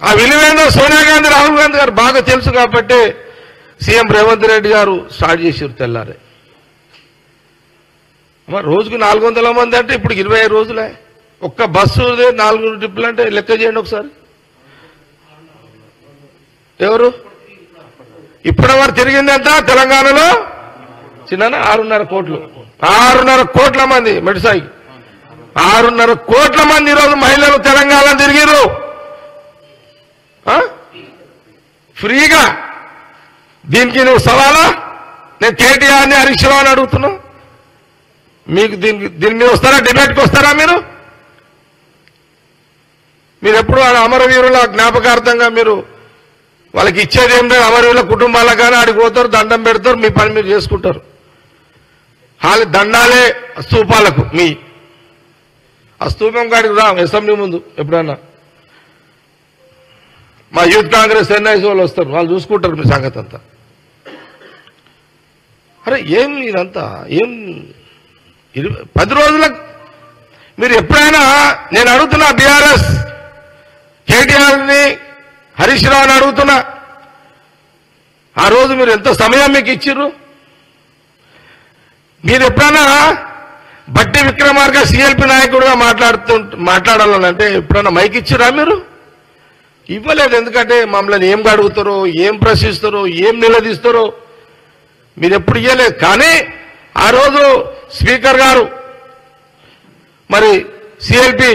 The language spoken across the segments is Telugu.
ఆ విలువేందో సోనియా గాంధీ రాహుల్ గాంధీ గారు బాగా తెలుసు కాబట్టి సీఎం రేవంత్ రెడ్డి గారు స్టార్ట్ చేసారు తెల్లారే. రోజుకు 400 మంది అంటే ఇప్పుడు 25 రోజులే. ఒక్క బస్సు 4 ట్రిప్పులు అంటే లెక్క చేయండి ఒకసారి. ఎవరు ఇప్పటి వరకు తిరిగిందంట తెలంగాణలో చిన్న 6.5 కోట్లు. 6.5 కోట్ల మంది మెడిసాయికి 6.5 కోట్ల మంది ఈరోజు మహిళలు తెలంగాణ తిరిగిరు ఫ్రీగా. దీనికి నువ్వు సవాలా? నేను కేటీఆర్ని హరీష్ రావు అని అడుగుతున్నా. మీకు దీని మీద వస్తారా? డిబేట్కి వస్తారా? మీరు ఎప్పుడు అమరవీరుల జ్ఞాపకార్థంగా మీరు వాళ్ళకి ఇచ్చేది ఏం లేదు. అమరవీరుల కుటుంబాలకు కానీ ఆడికి పోతారు, దండం పెడతారు, మీ పని మీరు చేసుకుంటారు. దండాలే స్తూపాలకు. మీ ఆ స్తూపం కాడికి రా అసెంబ్లీ ముందు ఎప్పుడన్నా. మా యూత్ కాంగ్రెస్ ఎన్ఐసి వాళ్ళు వస్తారు, వాళ్ళు చూసుకుంటారు మీ సంగతి అంతా. అరే ఏం ఇదంతా ఏం 10 రోజులకు మీరు ఎప్పుడైనా నేను అడుగుతున్నా బీఆర్ఎస్ కేటీఆర్ని హరీష్ రావుని అడుగుతున్నా, ఆ రోజు మీరు ఎంత సమయం మీకు ఇచ్చిర్రు? మీరు ఎప్పుడైనా బట్టి విక్రమార్క సిఎల్పి నాయకుడుగా మాట్లాడాలంటే ఎప్పుడైనా మైక్ ఇచ్చిరా? మీరు ఇవ్వలేదు. ఎందుకంటే మమ్మల్ని ఏం అడుగుతారో, ఏం ప్రశ్నిస్తారో, ఏం నిలదీస్తారో మీరు ఎప్పుడు ఇవ్వలేదు. కానీ ఆ రోజు స్పీకర్ గారు, మరి సిఎల్పి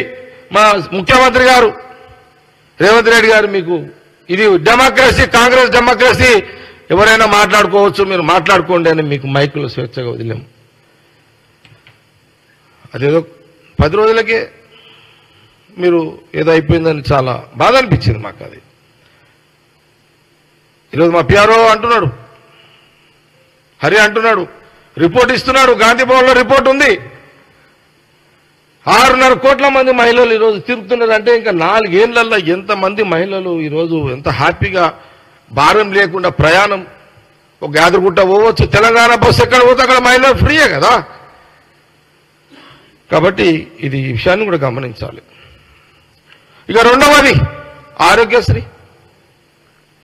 మా ముఖ్యమంత్రి గారు రేవంత్ రెడ్డి గారు మీకు ఇది డెమోక్రసీ, కాంగ్రెస్ డెమోక్రసీ, ఎవరైనా మాట్లాడుకోవచ్చు, మీరు మాట్లాడుకోండి అని మీకు మైకులు స్వేచ్ఛగా వదిలేము. అదేదో 10 రోజులకే మీరు ఏదో అయిపోయిందని చాలా బాధ అనిపించింది మాకు. అది ఈరోజు మా పిఆర్ఓ అంటున్నాడు, హరి అంటున్నాడు, రిపోర్ట్ ఇస్తున్నాడు, గాంధీ భవన్లో రిపోర్ట్ ఉంది. 6.5 కోట్ల మంది మహిళలు ఈరోజు తిరుగుతున్నారు. అంటే ఇంకా 4 ఏళ్లలో ఎంతమంది మహిళలు ఈరోజు ఎంత హ్యాపీగా భారం లేకుండా ప్రయాణం. ఒక యాదగిరిగుట్ట పోవచ్చు, తెలంగాణ బస్సు ఎక్కడ పోతే అక్కడ మహిళలు ఫ్రీయే కదా. కాబట్టి ఈ విషయాన్ని కూడా గమనించాలి. ఇక రెండవది ఆరోగ్యశ్రీ.